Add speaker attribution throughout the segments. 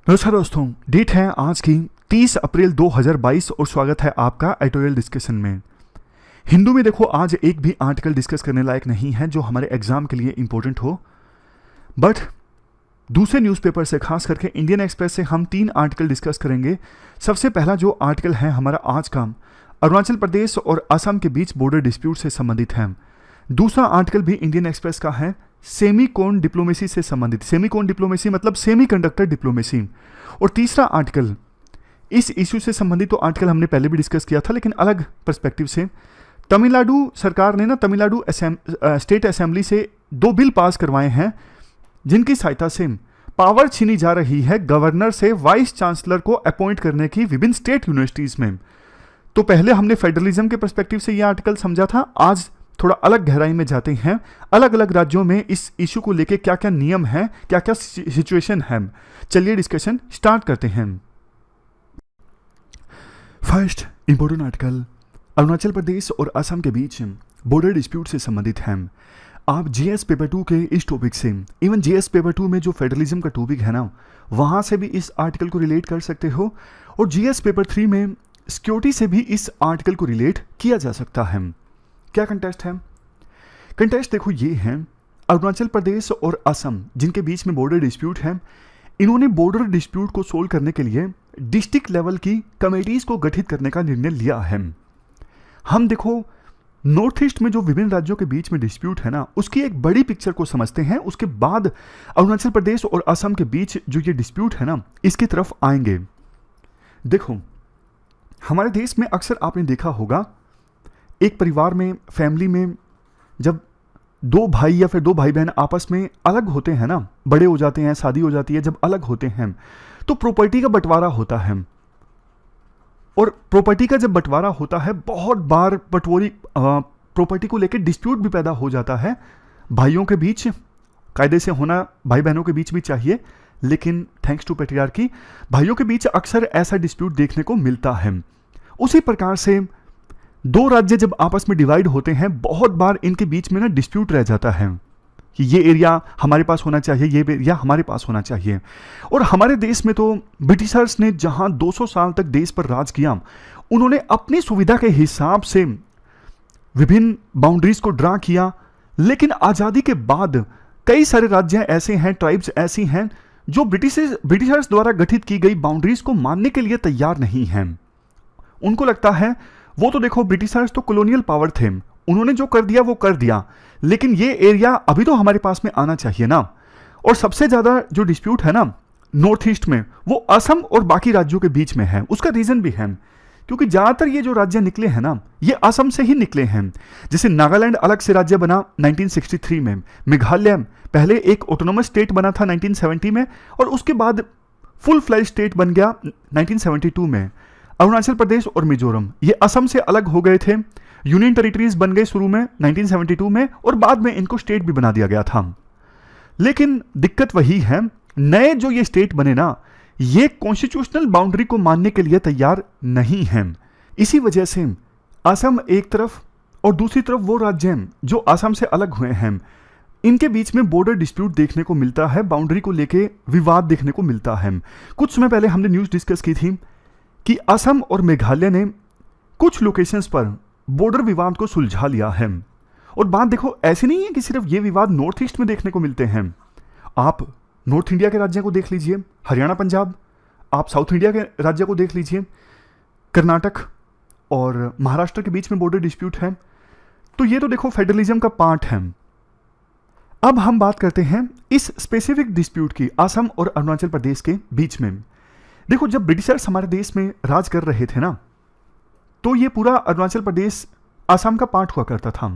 Speaker 1: नमस्कार दोस्तों, डेट है आज की 30 अप्रैल 2022 और स्वागत है आपका एडिटोरियल डिस्कशन में। हिंदू में देखो आज एक भी आर्टिकल डिस्कस करने लायक नहीं है जो हमारे एग्जाम के लिए इंपॉर्टेंट हो, बट दूसरे न्यूज़पेपर से खास करके इंडियन एक्सप्रेस से हम 3 आर्टिकल डिस्कस करेंगे। सबसे पहला जो आर्टिकल है हमारा आज का अरुणाचल प्रदेश और असम के बीच बॉर्डर डिस्प्यूट से संबंधित है। दूसरा आर्टिकल भी इंडियन एक्सप्रेस का है, सेमीकोन डिप्लोमेसी से संबंधित। सेमीकोन डिप्लोमेसी मतलब सेमीकंडक्टर डिप्लोमेसी। और तीसरा आर्टिकल इस इश्यू से संबंधित, तो आर्टिकल हमने पहले भी डिस्कस किया था लेकिन अलग पर्सपेक्टिव से। तमिलनाडु सरकार ने तमिलनाडु स्टेट असेंबली से 2 बिल पास करवाए हैं जिनकी सहायता से पावर छीनी जा रही है गवर्नर से वाइस चांसलर को अपॉइंट करने की विभिन्न स्टेट यूनिवर्सिटीज में। तो पहले हमने फेडरलिज्म के पर्सपेक्टिव से यह आर्टिकल समझा था, आज थोड़ा अलग गहराई में जाते हैं। अलग अलग राज्यों में इस इशू को लेके क्या क्या नियम हैं, क्या क्या सिचुएशन है। चलिए डिस्कशन स्टार्ट करते हैं। First important article Arunachal Pradesh और असम के बीच बॉर्डर डिस्प्यूट से संबंधित है। आप जीएस पेपर 2 के इस टॉपिक से, इवन जीएस पेपर 2 में जो फेडरलिज्म का टॉपिक है ना, वहां से भी इस आर्टिकल को रिलेट कर सकते हो। और जीएस पेपर 3 में सिक्योरिटी से भी इस आर्टिकल को रिलेट किया जा सकता है। क्या कंटेस्ट है? कंटेस्ट देखो ये है, अरुणाचल प्रदेश और असम जिनके बीच में बॉर्डर डिस्प्यूट है, इन्होंने बॉर्डर डिस्प्यूट को सोल्व करने के लिए डिस्ट्रिक्ट लेवल की कमेटीज को गठित करने का निर्णय लिया है। हम देखो नॉर्थ ईस्ट में जो विभिन्न राज्यों के बीच में डिस्प्यूट है ना, उसकी एक बड़ी पिक्चर को समझते हैं, उसके बाद अरुणाचल प्रदेश और असम के बीच जो ये डिस्प्यूट है ना, इसकी तरफ आएंगे। देखो हमारे देश में अक्सर आपने देखा होगा, एक परिवार में, फैमिली में जब 2 भाई या फिर 2 भाई बहन आपस में अलग होते हैं ना, बड़े हो जाते हैं, शादी हो जाती है, जब अलग होते हैं तो प्रॉपर्टी का बंटवारा होता है। और प्रॉपर्टी का जब बंटवारा होता है, बहुत बार प्रॉपर्टी को लेकर डिस्प्यूट भी पैदा हो जाता है। भाइयों के बीच कायदे से होना भाई बहनों के बीच भी चाहिए, लेकिन थैंक्स टू पैट्रियार्की भाइयों के बीच अक्सर ऐसा डिस्प्यूट देखने को मिलता है। उसी प्रकार से 2 राज्य जब आपस में डिवाइड होते हैं, बहुत बार इनके बीच में ना डिस्प्यूट रह जाता है कि ये एरिया हमारे पास होना चाहिए, ये एरिया हमारे पास होना चाहिए। और हमारे देश में तो ब्रिटिशर्स ने जहां 200 साल तक देश पर राज किया, उन्होंने अपनी सुविधा के हिसाब से विभिन्न बाउंड्रीज को ड्रा किया। लेकिन आज़ादी के बाद कई सारे राज्य ऐसे हैं, ट्राइब्स ऐसी हैं जो ब्रिटिशर्स द्वारा गठित की गई बाउंड्रीज को मानने के लिए तैयार नहीं हैं। उनको लगता है वो तो देखो ब्रिटिशर्स तो कॉलोनियल पावर थे, उन्होंने जो कर दिया वो कर दिया, लेकिन ये एरिया अभी तो हमारे पास में आना चाहिए ना। और सबसे ज्यादा जो डिस्प्यूट है ना नॉर्थ ईस्ट में, वो असम और बाकी राज्यों के बीच में है। उसका रीजन भी है क्योंकि ज्यादातर ये जो राज्य निकले हैं ना, ये असम से ही निकले हैं। जैसे नागालैंड अलग से राज्य बना 1963 में, मेघालय पहले एक ऑटोनोमस स्टेट बना था 1970 में, और उसके बाद फुल फ्लैज स्टेट बन गया 1972 में। अरुणाचल प्रदेश और मिजोरम ये असम से अलग हो गए थे, यूनियन टेरिटरीज बन गए शुरू में 1972 में, और बाद में इनको स्टेट भी बना दिया गया था। लेकिन दिक्कत वही है, नए जो ये स्टेट बने ना, ये कॉन्स्टिट्यूशनल बाउंड्री को मानने के लिए तैयार नहीं हैं। इसी वजह से असम एक तरफ और दूसरी तरफ वो राज्य जो असम से अलग हुए हैं, इनके बीच में बॉर्डर डिस्प्यूट देखने को मिलता है, बाउंड्री को लेके विवाद देखने को मिलता है। कुछ समय पहले हमने न्यूज डिस्कस की थी कि असम और मेघालय ने कुछ लोकेशंस पर बॉर्डर विवाद को सुलझा लिया है। और बात देखो ऐसे नहीं है कि सिर्फ ये विवाद नॉर्थ ईस्ट में देखने को मिलते हैं। आप नॉर्थ इंडिया के राज्यों को देख लीजिए, हरियाणा, पंजाब, आप साउथ इंडिया के राज्यों को देख लीजिए, कर्नाटक और महाराष्ट्र के बीच में बॉर्डर डिस्प्यूट है। तो ये तो देखो फेडरलिज्म का पार्ट है। अब हम बात करते हैं इस स्पेसिफिक डिस्प्यूट की, असम और अरुणाचल प्रदेश के बीच में। देखो जब ब्रिटिशर्स हमारे देश में राज कर रहे थे ना, तो ये पूरा अरुणाचल प्रदेश असम का पार्ट हुआ करता था।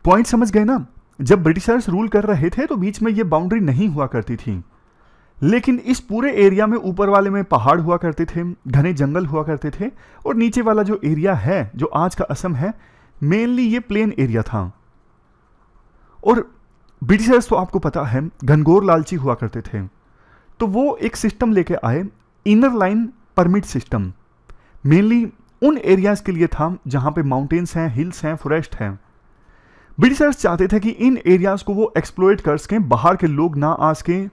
Speaker 1: पॉइंट समझ गए ना? जब ब्रिटिशर्स रूल कर रहे थे तो बीच में ये बाउंड्री नहीं हुआ करती थी, लेकिन इस पूरे एरिया में ऊपर वाले में पहाड़ हुआ करते थे, घने जंगल हुआ करते थे, और नीचे वाला जो एरिया है जो आज का असम है, मेनली ये प्लेन एरिया था। और ब्रिटिशर्स तो आपको पता है घनघोर लालची हुआ करते थे, तो वो एक सिस्टम लेके आए, inner line permit system. Mainly उन एरियाज के लिए था जहां पे माउंटेन्स हैं, हिल्स हैं, फॉरेस्ट हैं। ब्रिटिशर्स चाहते थे कि इन एरियाज को वो एक्सप्लॉइट कर सकें, बाहर के लोग ना आ सकें,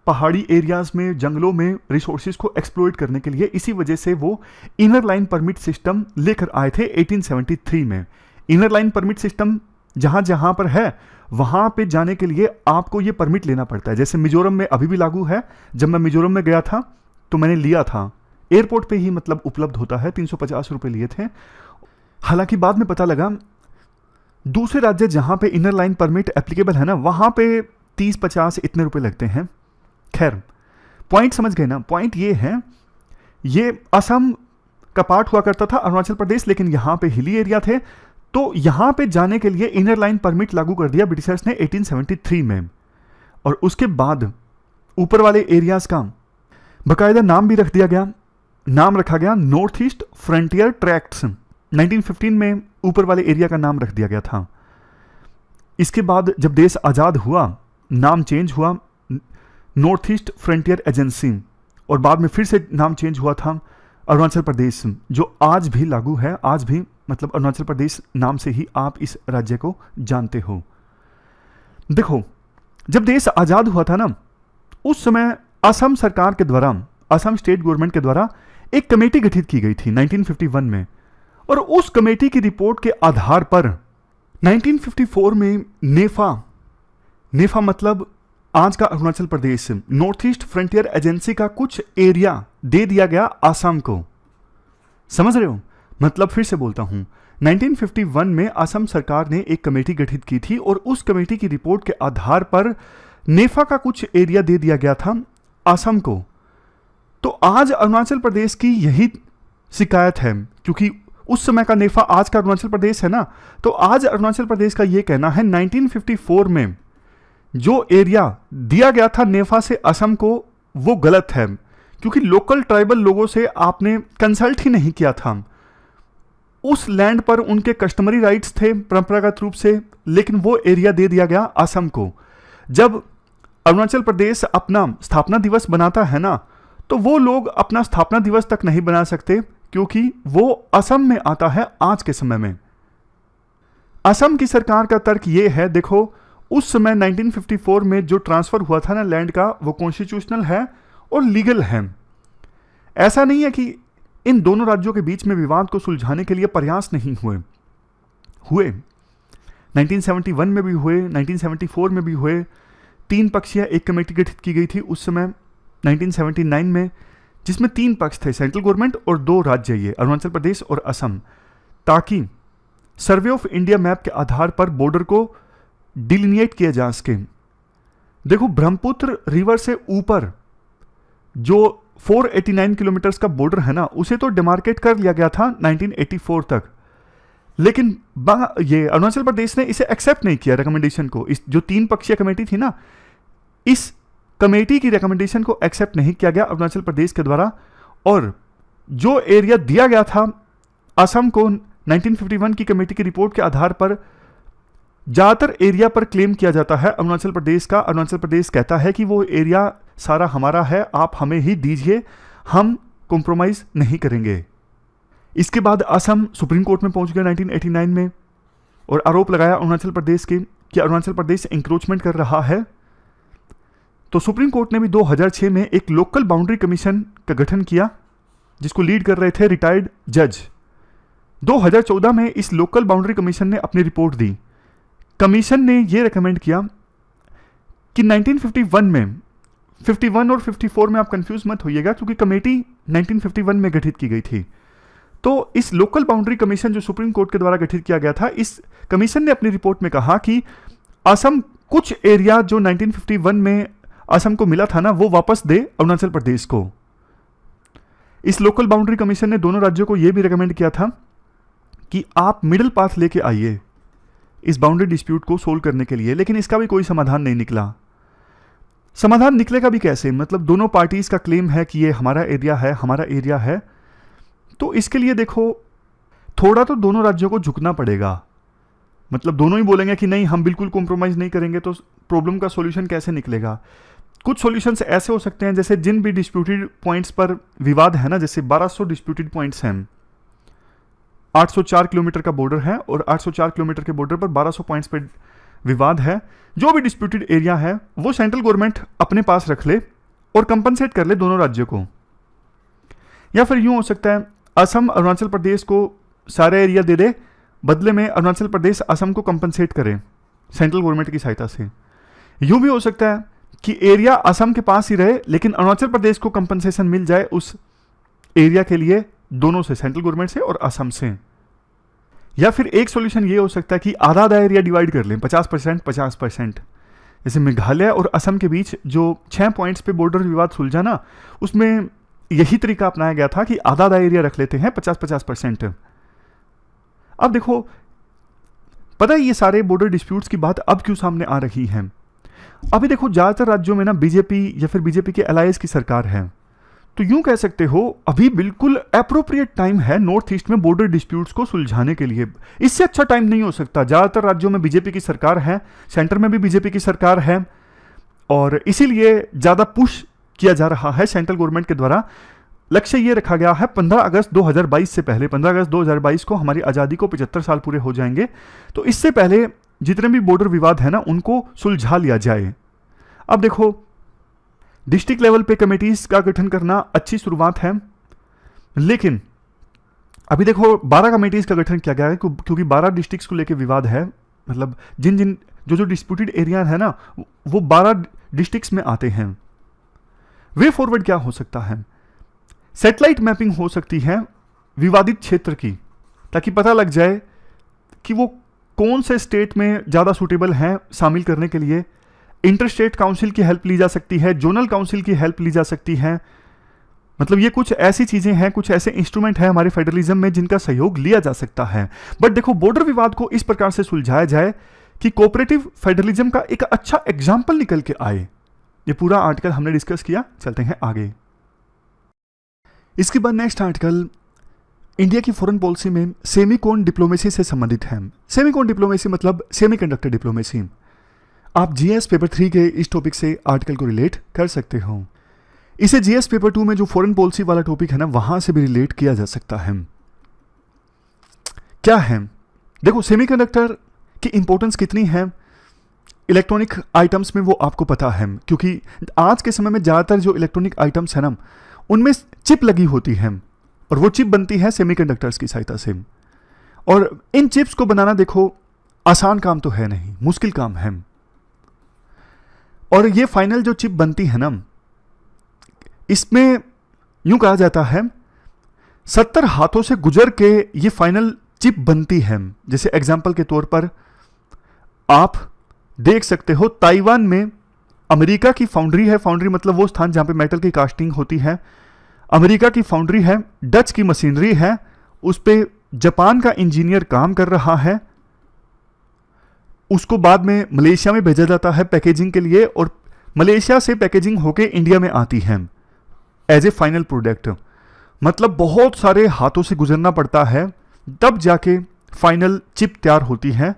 Speaker 1: पहाड़ी एरियाज में, जंगलों में रिसोर्सेज को एक्सप्लॉइट करने के लिए। इसी वजह से वो इनर लाइन परमिट सिस्टम लेकर आए थे 1873 में। इनर लाइन परमिट सिस्टम जहां जहां पर है वहां पे जाने के लिए आपको ये परमिट लेना पड़ता है। जैसे मिजोरम में अभी भी लागू है। जब मैं मिजोरम में गया था तो मैंने लिया था, एयरपोर्ट पे ही मतलब उपलब्ध होता है, 350 रुपये लिए थे। हालांकि बाद में पता लगा दूसरे राज्य जहां पे इनर लाइन परमिट एप्लीकेबल है ना, वहां पे 30-50 इतने रुपए लगते हैं। खैर, पॉइंट समझ गए ना। पॉइंट ये है, ये असम का पार्ट हुआ करता था अरुणाचल प्रदेश, लेकिन यहां पे हिली एरिया थे, तो यहां पे जाने के लिए इनर लाइन परमिट लागू कर दिया ब्रिटिशर्स ने 1873 में। और उसके बाद ऊपर वाले एरियाज का बकायदा नाम भी रख दिया गया। नाम रखा गया नॉर्थ ईस्ट फ्रंटियर ट्रैक्ट्स। 1915 में ऊपर वाले एरिया का नाम रख दिया गया था। इसके बाद जब देश आज़ाद हुआ, नाम चेंज हुआ नॉर्थ ईस्ट फ्रंटियर एजेंसी, और बाद में फिर से नाम चेंज हुआ था अरुणाचल प्रदेश, जो आज भी लागू है। आज भी मतलब अरुणाचल प्रदेश नाम से ही आप इस राज्य को जानते हो। देखो, जब देश आज़ाद हुआ था ना, उस समय असम सरकार के द्वारा, असम स्टेट गवर्नमेंट के द्वारा एक कमेटी गठित की गई थी 1951 में। और उस कमेटी की रिपोर्ट के आधार पर 1954 में नेफा मतलब आज का Arunachal Pradesh, north east frontier agency का कुछ एरिया दे दिया गया असम को। समझ रहे हो? मतलब फिर से बोलता हूं, 1951 में असम सरकार ने एक कमेटी गठित की थी और उस कमेटी की रिपोर्ट के आधार पर नेफा का कुछ एरिया दे दिया गया था असम को। तो आज अरुणाचल प्रदेश की यही शिकायत है, क्योंकि उस समय का नेफा आज का अरुणाचल प्रदेश है ना। तो आज अरुणाचल प्रदेश का यह कहना है 1954 में जो एरिया दिया गया था नेफा से असम को, वो गलत है, क्योंकि लोकल ट्राइबल लोगों से आपने कंसल्ट ही नहीं किया था। उस लैंड पर उनके कस्टमरी राइट्स थे परंपरागत रूप से, लेकिन वो एरिया दे दिया गया असम को। जब अरुणाचल प्रदेश अपना स्थापना दिवस बनाता है ना, तो वो लोग अपना स्थापना दिवस तक नहीं बना सकते, क्योंकि वो असम में आता है आज के समय में। असम की सरकार का तर्क ये है, देखो उस समय 1954 में जो ट्रांसफर हुआ था ना लैंड का, वो कॉन्स्टिट्यूशनल है और लीगल है। ऐसा नहीं है कि इन दोनों राज्यों के बीच में विवाद को सुलझाने के लिए प्रयास नहीं हुए 1971 में भी हुए, 1974 में भी हुए। 3 पक्षीय एक कमेटी गठित की गई थी उस समय 1979 में, जिसमें 3 पक्ष थे, सेंट्रल गवर्नमेंट और 2 राज्य, ये अरुणाचल प्रदेश और असम, ताकि सर्वे ऑफ इंडिया मैप के आधार पर बॉर्डर को डिलिनिएट किया जा सके। देखो, ब्रह्मपुत्र रिवर से ऊपर जो 489 किलोमीटर का बॉर्डर है ना, उसे तो डिमार्केट कर लिया गया था 1984 तक, लेकिन ये अरुणाचल प्रदेश ने इसे एक्सेप्ट नहीं किया रिकमेंडेशन को। इस जो 3 पक्षीय कमेटी थी ना, इस कमेटी की रिकमेंडेशन को एक्सेप्ट नहीं किया गया अरुणाचल प्रदेश के द्वारा। और जो एरिया दिया गया था असम को 1951 की कमेटी की रिपोर्ट के आधार पर, ज़्यादातर एरिया पर क्लेम किया जाता है अरुणाचल प्रदेश का। अरुणाचल प्रदेश कहता है कि वो एरिया सारा हमारा है, आप हमें ही दीजिए, हम कॉम्प्रोमाइज़ नहीं करेंगे। इसके बाद असम सुप्रीम कोर्ट में पहुंच गया 1989 में, और आरोप लगाया अरुणाचल प्रदेश के कि अरुणाचल प्रदेश इंक्रोचमेंट कर रहा है। तो सुप्रीम कोर्ट ने भी 2006 में एक लोकल बाउंड्री कमीशन का गठन किया, जिसको लीड कर रहे थे रिटायर्ड जज। 2014 में इस लोकल बाउंड्री कमीशन ने अपनी रिपोर्ट दी। कमीशन ने यह रिकमेंड किया कि 1951 में, 51 और 54 में आप कंफ्यूज मत होइएगा, क्योंकि कमेटी 1951 में गठित की गई थी। तो इस लोकल बाउंड्री कमीशन जो सुप्रीम कोर्ट के द्वारा गठित किया गया था, इस कमीशन ने अपनी रिपोर्ट में कहा कि असम कुछ एरिया जो 1951 में असम को मिला था ना, वो वापस दे अरुणाचल प्रदेश को। इस लोकल बाउंड्री कमीशन ने दोनों राज्यों को यह भी रिकमेंड किया था कि आप मिडिल पाथ लेके आइए इस बाउंड्री डिस्प्यूट को सोल्व करने के लिए, लेकिन इसका भी कोई समाधान नहीं निकला। समाधान निकलेगा भी कैसे? मतलब दोनों पार्टीज का क्लेम है कि ये हमारा एरिया है, हमारा एरिया है। तो इसके लिए देखो, थोड़ा तो दोनों राज्यों को झुकना पड़ेगा। मतलब दोनों ही बोलेंगे कि नहीं, हम बिल्कुल कॉम्प्रोमाइज़ नहीं करेंगे, तो प्रॉब्लम का सॉल्यूशन कैसे निकलेगा? कुछ सॉल्यूशंस ऐसे हो सकते हैं, जैसे जिन भी डिस्प्यूटेड पॉइंट्स पर विवाद है ना, जैसे 1200 डिस्प्यूटेड पॉइंट्स हैं, 804 किलोमीटर का बॉर्डर है, और 804 किलोमीटर के बॉर्डर पर 1200 पॉइंट्स पर विवाद है। जो भी डिस्प्यूटेड एरिया है वो सेंट्रल गवर्नमेंट अपने पास रख ले, और कंपनसेट कर ले दोनों राज्यों को। या फिर यूं हो सकता है असम अरुणाचल प्रदेश को सारे एरिया दे दे, बदले में अरुणाचल प्रदेश असम को कंपनसेट करे सेंट्रल गवर्नमेंट की सहायता से। यूं भी हो सकता है कि एरिया असम के पास ही रहे लेकिन अरुणाचल प्रदेश को कंपनसेशन मिल जाए उस एरिया के लिए दोनों से, सेंट्रल गवर्नमेंट से और असम से। या फिर एक सॉल्यूशन ये हो सकता है कि आधा आधा एरिया डिवाइड कर लें, 50% 50%। जैसे मेघालय और असम के बीच जो 6 पॉइंट्स पे बॉर्डर विवाद सुलझा ना, उसमें यही तरीका अपनाया गया था कि आधा आधा एरिया रख लेते हैं, 50-50%। अब देखो, पता है ये सारे बॉर्डर डिस्प्यूट्स की बात अब क्यों सामने आ रही है? अभी देखो ज्यादातर राज्यों में ना बीजेपी या फिर बीजेपी के अलायंस की सरकार है, तो यूं कह सकते हो अभी बिल्कुल अप्रोप्रिएट टाइम है नॉर्थ ईस्ट में बॉर्डर डिस्प्यूट्स को सुलझाने के लिए। इससे अच्छा टाइम नहीं हो सकता। ज्यादातर राज्यों में बीजेपी की सरकार है, सेंटर में भी बीजेपी की सरकार है, और इसीलिए ज्यादा पुश किया जा रहा है सेंट्रल गवर्नमेंट के द्वारा। लक्ष्य ये रखा गया है 15 अगस्त 2022 से पहले, 15 अगस्त 2022 को हमारी आज़ादी को 75 साल पूरे हो जाएंगे, तो इससे पहले जितने भी बॉर्डर विवाद है ना उनको सुलझा लिया जाए। अब देखो, डिस्ट्रिक्ट लेवल पे कमेटीज का गठन करना अच्छी शुरुआत है, लेकिन अभी देखो 12 कमेटीज का गठन किया गया है क्योंकि 12 डिस्ट्रिक्ट्स को लेकर विवाद है। मतलब जिन जो डिस्प्यूटेड एरिया है ना वो 12 डिस्ट्रिक्ट्स में आते हैं। वे फॉरवर्ड क्या हो सकता है? सैटेलाइट मैपिंग हो सकती है विवादित क्षेत्र की, ताकि पता लग जाए कि वो कौन से स्टेट में ज़्यादा सूटेबल हैं शामिल करने के लिए। इंटर स्टेट काउंसिल की हेल्प ली जा सकती है, जोनल काउंसिल की हेल्प ली जा सकती है। मतलब ये कुछ ऐसी चीज़ें हैं, कुछ ऐसे इंस्ट्रूमेंट हैं हमारे फेडरलिज्म में जिनका सहयोग लिया जा सकता है। बट देखो, बॉर्डर विवाद को इस प्रकार से सुलझाया जाए कि कोऑपरेटिव फेडरलिज्म का एक अच्छा एग्जाम्पल निकल के आए। ये पूरा आर्टिकल हमने डिस्कस किया, चलते हैं आगे। इसके बाद नेक्स्ट आर्टिकल इंडिया की फॉरेन पॉलिसी में सेमीकोन डिप्लोमेसी से संबंधित है। सेमीकोन डिप्लोमेसी मतलब सेमीकंडक्टर डिप्लोमेसी। आप जीएस पेपर 3 के इस टॉपिक से आर्टिकल को रिलेट कर सकते हो। इसे जीएस पेपर 2 में जो फॉरेन पॉलिसी वाला टॉपिक है ना वहां से भी रिलेट किया जा सकता है। क्या है? देखो, सेमीकंडक्टर की इंपॉर्टेंस कितनी है इलेक्ट्रॉनिक आइटम्स में वो आपको पता है, क्योंकि आज के समय में ज़्यादातर जो इलेक्ट्रॉनिक आइटम्स है ना उनमें चिप लगी होती है, और वो चिप बनती है सेमीकंडक्टर्स की सहायता से। और इन चिप्स को बनाना देखो आसान काम तो है नहीं, मुश्किल काम है। और ये फाइनल जो चिप बनती है ना, इसमें यूं कहा जाता है 70 हाथों से गुजर के ये फाइनल चिप बनती है। जैसे एग्जाम्पल के तौर पर आप देख सकते हो ताइवान में अमेरिका की फाउंड्री है। फाउंड्री मतलब वो स्थान जहां पे मेटल की कास्टिंग होती है। अमेरिका की फाउंड्री है, डच की मशीनरी है, उस पे जापान का इंजीनियर काम कर रहा है। उसको बाद में मलेशिया में भेजा जाता है पैकेजिंग के लिए, और मलेशिया से पैकेजिंग होके इंडिया में आती है एज ए फाइनल प्रोडक्ट। मतलब बहुत सारे हाथों से गुजरना पड़ता है, तब जाके फाइनल चिप तैयार होती है।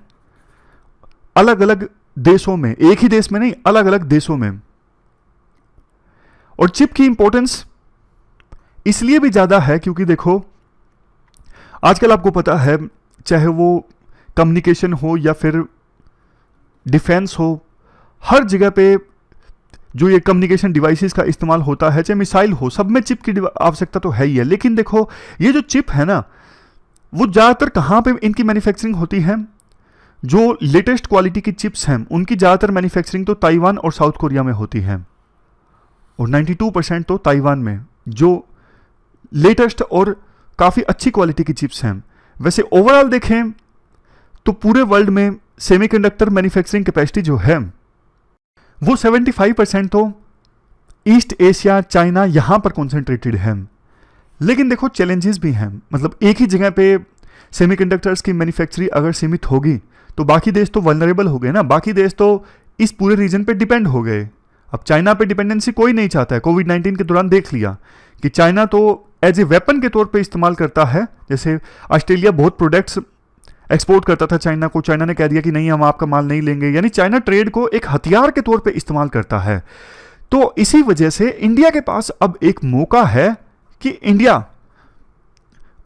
Speaker 1: अलग अलग देशों में, एक ही देश में नहीं, अलग अलग देशों में। और चिप की इंपॉर्टेंस इसलिए भी ज्यादा है क्योंकि देखो आजकल आपको पता है, चाहे वो कम्युनिकेशन हो या फिर डिफेंस हो, हर जगह पे जो ये कम्युनिकेशन डिवाइसेस का इस्तेमाल होता है, चाहे मिसाइल हो, सब में चिप की आवश्यकता तो है ही है। लेकिन देखो ये जो चिप है ना वो ज़्यादातर कहाँ पे इनकी मैन्युफैक्चरिंग होती है? जो लेटेस्ट क्वालिटी की चिप्स हैं उनकी ज़्यादातर मैन्युफैक्चरिंग तो ताइवान और साउथ कोरिया में होती है, और 92% तो ताइवान में, जो लेटेस्ट और काफ़ी अच्छी क्वालिटी की चिप्स हैं। वैसे ओवरऑल देखें तो पूरे वर्ल्ड में सेमीकंडक्टर मैन्युफैक्चरिंग कैपेसिटी जो है वो 75% तो ईस्ट एशिया, चाइना, यहां पर कॉन्सेंट्रेटेड है। लेकिन देखो चैलेंजेस भी हैं। मतलब एक ही जगह पे सेमीकंडक्टर्स की मैन्युफैक्चरिंग अगर सीमित होगी तो बाकी देश तो वल्नरेबल हो गए ना, बाकी देश तो इस पूरे रीजन पे डिपेंड हो गए। अब चाइना पे डिपेंडेंसी कोई नहीं चाहता है। कोविड-19 के दौरान देख लिया कि चाइना तो एज ए वेपन के तौर पे इस्तेमाल करता है। जैसे ऑस्ट्रेलिया बहुत प्रोडक्ट्स एक्सपोर्ट करता था चाइना को, चाइना ने कह दिया कि नहीं हम आपका माल नहीं लेंगे, यानी चाइना ट्रेड को एक हथियार के तौर पे इस्तेमाल करता है। तो इसी वजह से इंडिया के पास अब एक मौका है कि इंडिया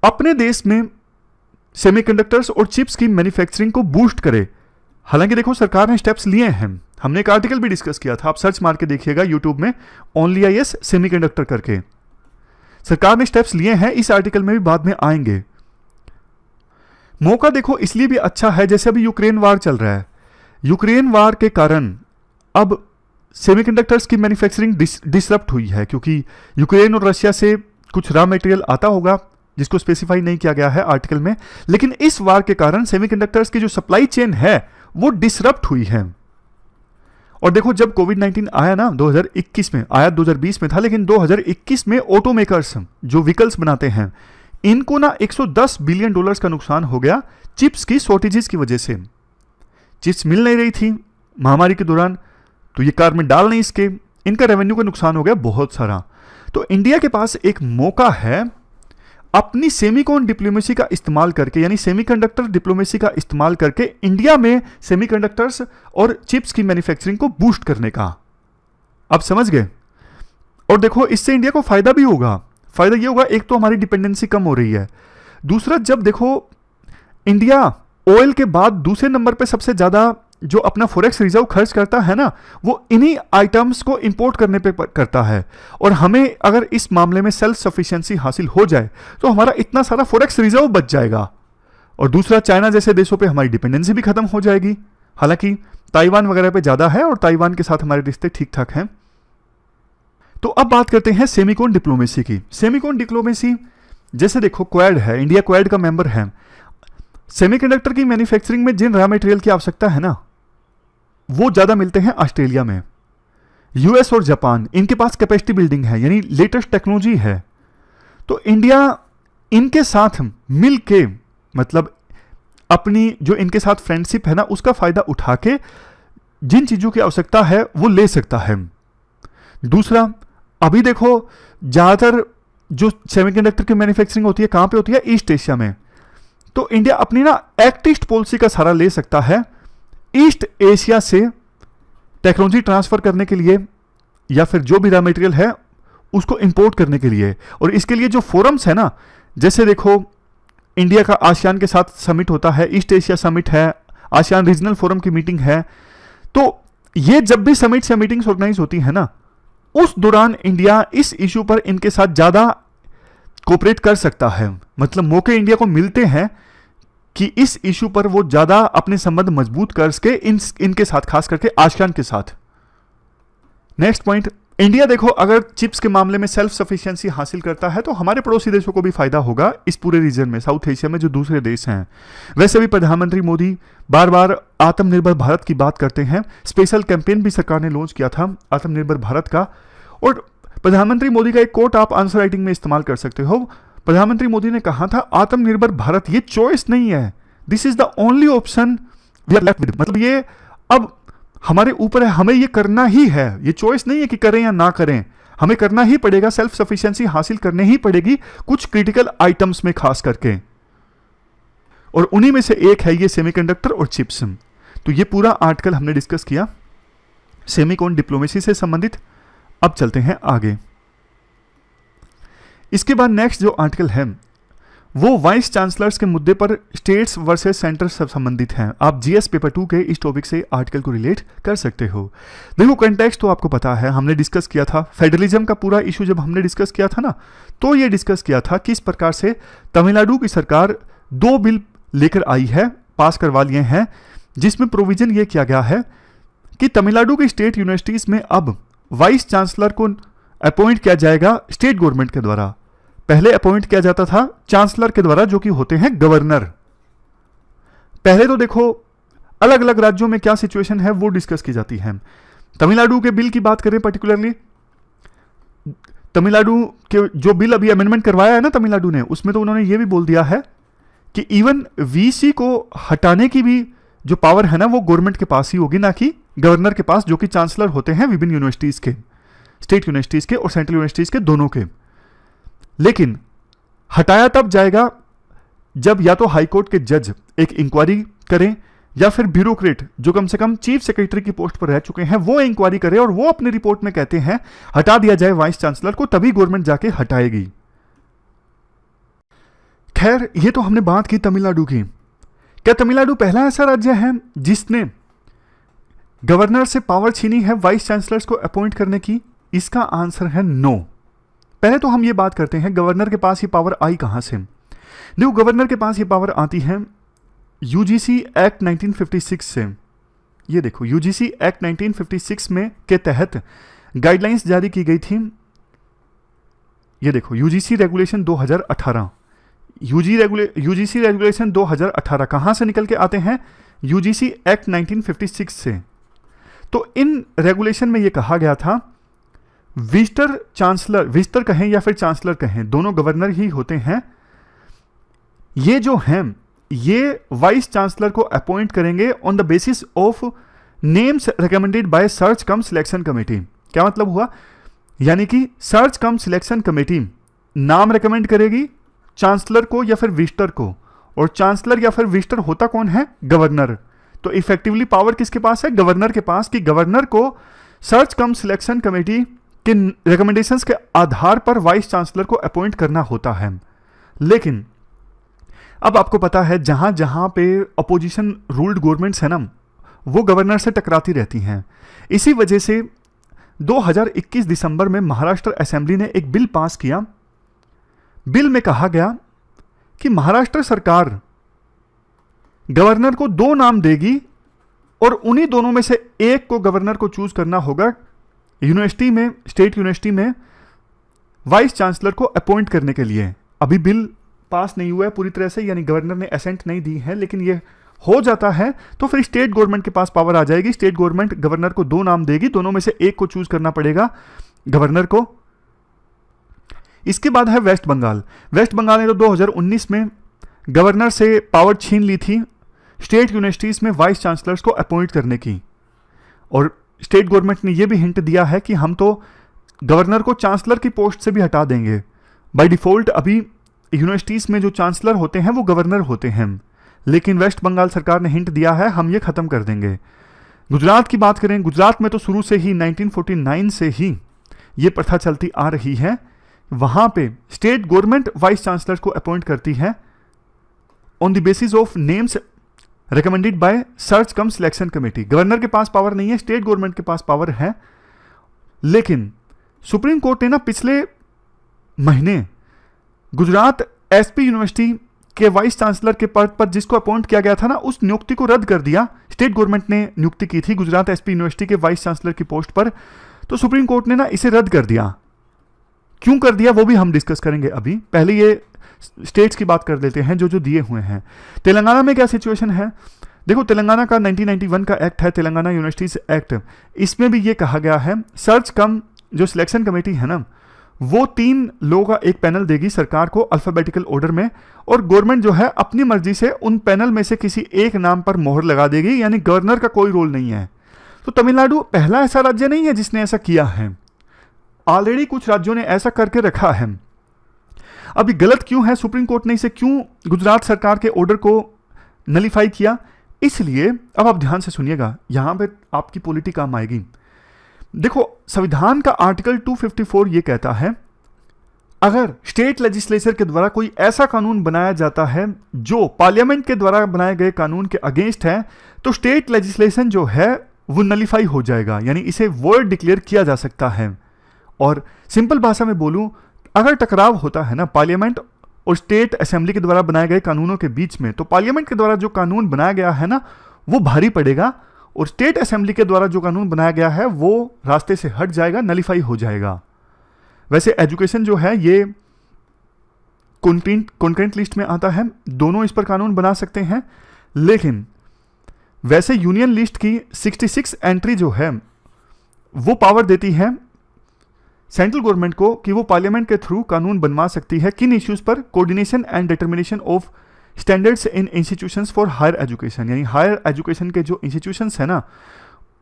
Speaker 1: अपने देश में सेमीकंडक्टर्स और चिप्स की मैन्युफैक्चरिंग को बूस्ट करे। हालांकि देखो सरकार ने स्टेप्स लिए हैं, हमने एक आर्टिकल भी डिस्कस किया था, आप सर्च मार के देखिएगा यूट्यूब में ओनली आईएएस सेमीकंडक्टर करके, सरकार ने स्टेप्स लिए हैं, इस आर्टिकल में भी बाद में आएंगे। मौका देखो इसलिए भी अच्छा है, जैसे अभी यूक्रेन वार चल रहा है, यूक्रेन वार के कारण अब सेमीकंडक्टर्स की मैन्युफैक्चरिंग डिसरप्ट हुई है, क्योंकि यूक्रेन और रशिया से कुछ रॉ मटेरियल आता होगा जिसको स्पेसिफाई नहीं किया गया है आर्टिकल में, लेकिन इस वार के कारण सेमीकंडक्टर्स की जो सप्लाई चेन है वो डिसरप्ट हुई है। और देखो जब कोविड-19 आया ना 2021 में, आया 2020 में था, लेकिन 2021 में ऑटोमेकर्स जो व्हीकल्स बनाते हैं इनको ना $110 बिलियन का नुकसान हो गया चिप्स की शॉर्टेजेस की वजह से। चिप्स मिल नहीं रही थी महामारी के दौरान, तो ये कार में डाल नहीं इसके, इनका रेवेन्यू का नुकसान हो गया बहुत सारा। तो इंडिया के पास एक मौका है अपनी सेमीकॉन डिप्लोमेसी का इस्तेमाल करके, यानी सेमीकंडक्टर डिप्लोमेसी का इस्तेमाल करके इंडिया में सेमीकंडक्टर्स और चिप्स की मैन्युफैक्चरिंग को बूस्ट करने का। आप समझ गए? और देखो इससे इंडिया को फायदा भी होगा। फायदा ये होगा, एक तो हमारी डिपेंडेंसी कम हो रही है, दूसरा जब देखो इंडिया ऑयल के बाद दूसरे नंबर पे सबसे ज्यादा जो अपना फॉरेक्स रिजर्व खर्च करता है ना, वो इन्हीं आइटम्स को इंपोर्ट करने पे करता है। और हमें अगर इस मामले में सेल्फ सफिशिएंसी हासिल हो जाए तो हमारा इतना सारा फॉरेक्स रिजर्व बच जाएगा। और दूसरा, चाइना जैसे देशों पे हमारी डिपेंडेंसी भी खत्म हो जाएगी। हालांकि ताइवान वगैरह पे ज्यादा है और ताइवान के साथ हमारे रिश्ते ठीक ठाक हैं। तो अब बात करते हैं सेमीकॉन डिप्लोमेसी की। सेमीकॉन डिप्लोमेसी जैसे देखो क्वाड है, इंडिया क्वाड का मेंबर है। सेमीकंडक्टर की मैन्युफैक्चरिंग में जिन रॉ मटेरियल की आवश्यकता है ना, वो ज्यादा मिलते हैं ऑस्ट्रेलिया में। यूएस और जापान, इनके पास कैपेसिटी बिल्डिंग है, यानी लेटेस्ट टेक्नोलॉजी है। तो इंडिया इनके साथ मिल के, मतलब अपनी जो इनके साथ फ्रेंडशिप है ना, उसका फायदा उठा के जिन चीजों की आवश्यकता है वो ले सकता है। दूसरा, अभी देखो ज्यादातर जो सेमीकंडक्टर की मैन्युफैक्चरिंग होती है कहां पे होती है? ईस्ट एशिया में। तो इंडिया अपनी ना एक्ट ईस्ट पॉलिसी का सहारा ले सकता है ईस्ट एशिया से टेक्नोलॉजी ट्रांसफर करने के लिए, या फिर जो भी रॉ मटेरियल है उसको इंपोर्ट करने के लिए। और इसके लिए जो फोरम्स है ना, जैसे देखो इंडिया का आसियान के साथ समिट होता है, ईस्ट एशिया समिट है, आसियान रीजनल फोरम की मीटिंग है। तो ये जब भी समिट्स या मीटिंग्स ऑर्गेनाइज होती है ना, उस दौरान इंडिया इस इश्यू पर इनके साथ ज्यादा कोऑपरेट कर सकता है। मतलब मौके इंडिया को मिलते हैं कि इस इशू पर वो ज्यादा अपने संबंध मजबूत कर सके इनके साथ, खास करके आसियान के साथ। नेक्स्ट पॉइंट, इंडिया देखो अगर चिप्स के मामले में सेल्फ सफिशिएंसी हासिल करता है तो हमारे पड़ोसी देशों को भी फायदा होगा इस पूरे रीजन में, साउथ एशिया में जो दूसरे देश हैं। वैसे भी प्रधानमंत्री मोदी बार बार आत्मनिर्भर भारत की बात करते हैं। स्पेशल कैंपेन भी सरकार ने लॉन्च किया था आत्मनिर्भर भारत का। और प्रधानमंत्री मोदी का एक कोट आप आंसर राइटिंग में इस्तेमाल कर सकते हो। प्रधानमंत्री मोदी ने कहा था, आत्मनिर्भर भारत ये चॉइस नहीं है, this is the only option we are left with. मतलब ये अब हमारे ऊपर है, हमें ये करना ही है, ये चॉइस नहीं है कि करें या ना करें, हमें करना ही पड़ेगा, सेल्फ सफिशिएंसी हासिल करने ही पड़ेगी कुछ क्रिटिकल आइटम्स में खास करके। और उन्हीं में से एक है ये सेमीकंडक्टर और चिप्स। तो ये पूरा आर्टिकल हमने डिस्कस किया सेमीकॉन डिप्लोमेसी से संबंधित। अब चलते हैं आगे। इसके बाद नेक्स्ट जो आर्टिकल है वो वाइस चांसलर्स के मुद्दे पर स्टेट्स वर्सेस सेंटर से संबंधित हैं। आप जीएस पेपर 2 के इस टॉपिक से आर्टिकल को रिलेट कर सकते हो। देखो कंटेक्स्ट तो आपको पता है, हमने डिस्कस किया था फेडरलिज्म का पूरा इशू। जब हमने डिस्कस किया था ना, तो ये डिस्कस किया था किस प्रकार से तमिलनाडु की सरकार 2 बिल लेकर आई है, पास करवा लिए हैं, जिसमें प्रोविजन ये किया गया है कि तमिलनाडु की स्टेट यूनिवर्सिटीज में अब वाइस चांसलर को अपॉइंट किया जाएगा स्टेट गवर्नमेंट के द्वारा। पहले अपॉइंट किया जाता था चांसलर के द्वारा, जो कि होते हैं गवर्नर। पहले तो देखो अलग अलग राज्यों में क्या सिचुएशन है वो डिस्कस की जाती है। तमिलनाडु के बिल की बात करें पर्टिकुलरली, तमिलनाडु के जो बिल अभी अमेंडमेंट करवाया है ना तमिलनाडु ने, उसमें तो उन्होंने ये भी बोल दिया है कि इवन वीसी को हटाने की भी जो पावर है ना वो गवर्नमेंट के पास ही होगी, ना कि गवर्नर के पास, जो कि चांसलर होते हैं विभिन्न यूनिवर्सिटीज के, स्टेट यूनिवर्सिटीज के और सेंट्रल यूनिवर्सिटीज के, दोनों के। लेकिन हटाया तब जाएगा जब या तो हाईकोर्ट के जज एक इंक्वायरी करें, या फिर ब्यूरोक्रेट जो कम से कम चीफ सेक्रेटरी की पोस्ट पर रह चुके हैं वो इंक्वायरी करें और वो अपनी रिपोर्ट में कहते हैं हटा दिया जाए वाइस चांसलर को, तभी गवर्नमेंट जाके हटाएगी। खैर ये तो हमने बात की तमिलनाडु की। क्या तमिलनाडु पहला ऐसा राज्य है जिसने गवर्नर से पावर छीनी है वाइस चांसलर्स को अपॉइंट करने की? इसका आंसर है नो। पहले तो हम ये बात करते हैं गवर्नर के पास ये पावर आई कहां से। देखो, गवर्नर के पास ये पावर आती है यूजीसी एक्ट 1956 से। ये देखो, यूजीसी एक्ट 1956 में के तहत गाइडलाइंस जारी की गई थी। ये देखो, यूजीसी रेगुलेशन 2018, यूजीसी रेगुलेशन 2018 कहां से निकल के आते हैं? यूजीसी एक्ट 1956 से। तो इन रेगुलेशन में ये कहा गया था विजिटर चांसलर, विजिटर कहें या फिर चांसलर कहें, दोनों गवर्नर ही होते हैं। ये जो हैं ये वाइस चांसलर को अपॉइंट करेंगे on the basis of names recommended by search come selection committee. क्या मतलब हुआ? यानी कि सर्च कम सिलेक्शन कमेटी नाम रिकमेंड करेगी चांसलर को या फिर विजिटर को, और चांसलर या फिर विजिटर होता कौन है? गवर्नर। तो इफेक्टिवली पावर किसके पास है? गवर्नर के पास, कि गवर्नर को सर्च कम सिलेक्शन कमेटी के रिकमेंडेशंस के आधार पर वाइस चांसलर को अपॉइंट करना होता है। लेकिन अब आपको पता है जहां जहां पे अपोजिशन रूल्ड गवर्नमेंट्स है ना, वो गवर्नर से टकराती रहती हैं। इसी वजह से 2021 दिसंबर में महाराष्ट्र असेंबली ने एक बिल पास किया। बिल में कहा गया कि महाराष्ट्र सरकार गवर्नर को 2 नाम देगी और उन्हीं दोनों में से एक को गवर्नर को चूज करना होगा यूनिवर्सिटी में, स्टेट यूनिवर्सिटी में वाइस चांसलर को अपॉइंट करने के लिए। अभी बिल पास नहीं हुआ है पूरी तरह से, यानी गवर्नर ने असेंट नहीं दी है, लेकिन ये हो जाता है तो फिर स्टेट गवर्नमेंट के पास पावर आ जाएगी। स्टेट गवर्नमेंट गवर्नर को 2 नाम देगी, दोनों में से एक को चूज करना पड़ेगा गवर्नर को। इसके बाद है वेस्ट बंगाल। वेस्ट बंगाल ने तो 2019 में गवर्नर से पावर छीन ली थी स्टेट यूनिवर्सिटीज में वाइस चांसलर्स को अपॉइंट करने की, और स्टेट गवर्नमेंट ने यह भी हिंट दिया है कि हम तो गवर्नर को चांसलर की पोस्ट से भी हटा देंगे। बाय डिफॉल्ट अभी यूनिवर्सिटीज में जो चांसलर होते हैं वो गवर्नर होते हैं, लेकिन वेस्ट बंगाल सरकार ने हिंट दिया है हम ये खत्म कर देंगे। गुजरात की बात करें, गुजरात में तो शुरू से ही 1949 से ही ये प्रथा चलती आ रही है। वहां पे स्टेट गवर्नमेंट वाइस चांसलर को अपॉइंट करती है on the basis of names recommended by search come selection committee. Governor के पास पावर नहीं है, स्टेट गवर्नमेंट के पास पावर है। लेकिन सुप्रीम कोर्ट ने ना पिछले महीने गुजरात एसपी यूनिवर्सिटी के वाइस चांसलर के पद पर जिसको अपॉइंट किया गया था ना, उस नियुक्ति को रद्द कर दिया। स्टेट गवर्नमेंट ने नियुक्ति की थी गुजरात एसपी यूनिवर्सिटी के वाइस चांसलर की पोस्ट पर, तो सुप्रीम कोर्ट ने ना इसे रद्द कर दिया। क्यों कर दिया वो भी हम डिस्कस करेंगे अभी। पहले ये स्टेट्स की बात कर लेते हैं जो जो दिए हुए हैं। तेलंगाना में क्या सिचुएशन है? देखो, तेलंगाना का 1991 का एक्ट है, तेलंगाना यूनिवर्सिटीज एक्ट। इसमें भी ये कहा गया है सर्च कम जो सिलेक्शन कमेटी है ना, वो 3 लोगों का एक पैनल देगी सरकार को अल्फाबेटिकल ऑर्डर में, और गवर्नमेंट जो है अपनी मर्जी से उन पैनल में से किसी एक नाम पर मोहर लगा देगी, यानी गवर्नर का कोई रोल नहीं है। तो तमिलनाडु पहला ऐसा राज्य नहीं है जिसने ऐसा किया है, ऑलरेडी कुछ राज्यों ने ऐसा करके रखा है। अभी गलत क्यों है? सुप्रीम कोर्ट ने इसे क्यों गुजरात सरकार के ऑर्डर को नलीफाई किया? इसलिए अब आप ध्यान से सुनिएगा, यहां पे आपकी पॉलिटी काम आएगी। देखो, संविधान का आर्टिकल 254 ये कहता है अगर स्टेट लेजिस्लेचर के द्वारा कोई ऐसा कानून बनाया जाता है जो पार्लियामेंट के द्वारा बनाए गए कानून के अगेंस्ट है, तो स्टेट लेजिस्लेशन जो है वो नलीफाई हो जाएगा, यानी इसे वॉइड डिक्लेयर किया जा सकता है। और सिंपल भाषा में बोलूं, अगर टकराव होता है ना पार्लियामेंट और स्टेट असेंबली के द्वारा बनाए गए कानूनों के बीच में, तो पार्लियामेंट के द्वारा जो कानून बनाया गया है ना वो भारी पड़ेगा, और स्टेट असेंबली के द्वारा जो कानून बनाया गया है वो रास्ते से हट जाएगा, नलीफाई हो जाएगा। वैसे एजुकेशन जो है ये कॉन्करेंट लिस्ट में आता है, दोनों इस पर कानून बना सकते हैं, लेकिन वैसे यूनियन लिस्ट की 66 एंट्री जो है वो पावर देती है सेंट्रल गवर्नमेंट को कि वो पार्लियामेंट के थ्रू कानून बनवा सकती है किन इश्यूज पर? Coordination and determination of standards in institutions for higher education, यानी हायर एजुकेशन के जो इंस्टीट्यूशंस है ना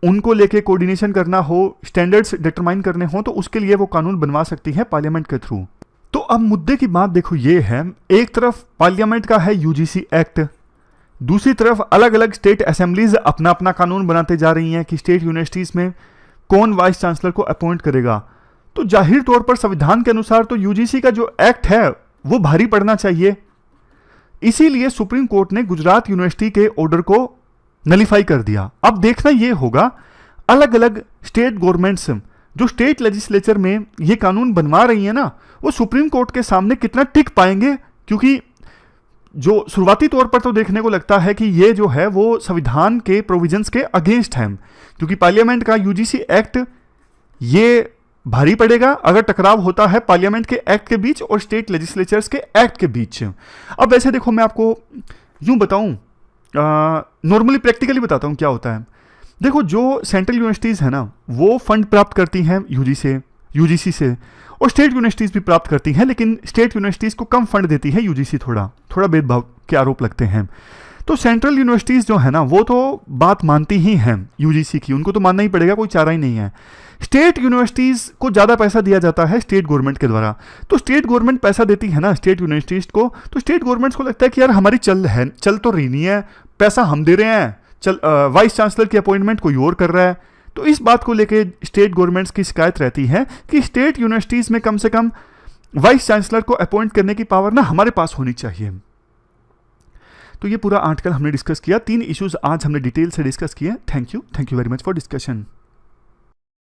Speaker 1: उनको लेके कोऑर्डिनेशन करना हो, स्टैंडर्ड्स डिटरमाइन करने हो, तो उसके लिए वो कानून बनवा सकती है पार्लियामेंट के थ्रू। तो अब मुद्दे की बात देखो ये है, एक तरफ पार्लियामेंट का है यूजीसी एक्ट, दूसरी तरफ अलग अलग स्टेट असेंबलीज अपना अपना कानून बनाते जा रही हैं कि स्टेट यूनिवर्सिटीज में कौन वाइस चांसलर को अपॉइंट करेगा। तो जाहिर तौर पर संविधान के अनुसार तो यूजीसी का जो एक्ट है वो भारी पड़ना चाहिए। इसीलिए सुप्रीम कोर्ट ने गुजरात यूनिवर्सिटी के ऑर्डर को नलीफाई कर दिया। अब देखना यह होगा अलग अलग स्टेट गवर्नमेंट्स जो स्टेट लेजिस्लेचर में ये कानून बनवा रही है ना, वो सुप्रीम कोर्ट के सामने कितना टिक पाएंगे, क्योंकि जो शुरुआती तौर पर तो देखने को लगता है कि ये जो है वो संविधान के प्रोविजंस के अगेंस्ट है, क्योंकि पार्लियामेंट का यूजीसी एक्ट ये भारी पड़ेगा अगर टकराव होता है पार्लियामेंट के एक्ट के बीच और स्टेट लेजिस्लेचर्स के एक्ट के बीच। अब वैसे देखो, मैं आपको यूं बताऊं, नॉर्मली प्रैक्टिकली बताता हूं क्या होता है। देखो, जो सेंट्रल यूनिवर्सिटीज़ है ना, वो फंड प्राप्त करती हैं यूजीसी से, और स्टेट यूनिवर्सिटीज़ भी प्राप्त करती हैं, लेकिन स्टेट यूनिवर्सिटीज़ को कम फंड देती है यूजीसी, थोड़ा भेदभाव के आरोप लगते हैं। तो सेंट्रल यूनिवर्सिटीज़ जो है ना, वो तो बात मानती ही हैं यूजीसी की, उनको तो मानना ही पड़ेगा, कोई चारा ही नहीं है। स्टेट यूनिवर्सिटीज़ को ज़्यादा पैसा दिया जाता है स्टेट गवर्नमेंट के द्वारा, तो स्टेट गवर्नमेंट पैसा देती है ना स्टेट यूनिवर्सिटीज़ को, तो स्टेट गवर्नमेंट्स को लगता है कि यार हमारी चल तो रही नहीं है, पैसा हम दे रहे हैं, वाइस चांसलर की अपॉइंटमेंट कोई और कर रहा है। तो इस बात को लेके स्टेट गवर्नमेंट्स की शिकायत रहती है कि स्टेट यूनिवर्सिटीज़ में कम से कम वाइस चांसलर को अपॉइंट करने की पावर ना हमारे पास होनी चाहिए। तो ये पूरा आर्टिकल हमने डिस्कस किया, 3 इश्यूज आज हमने डिटेल से डिस्कस किए। Thank you very much for discussion.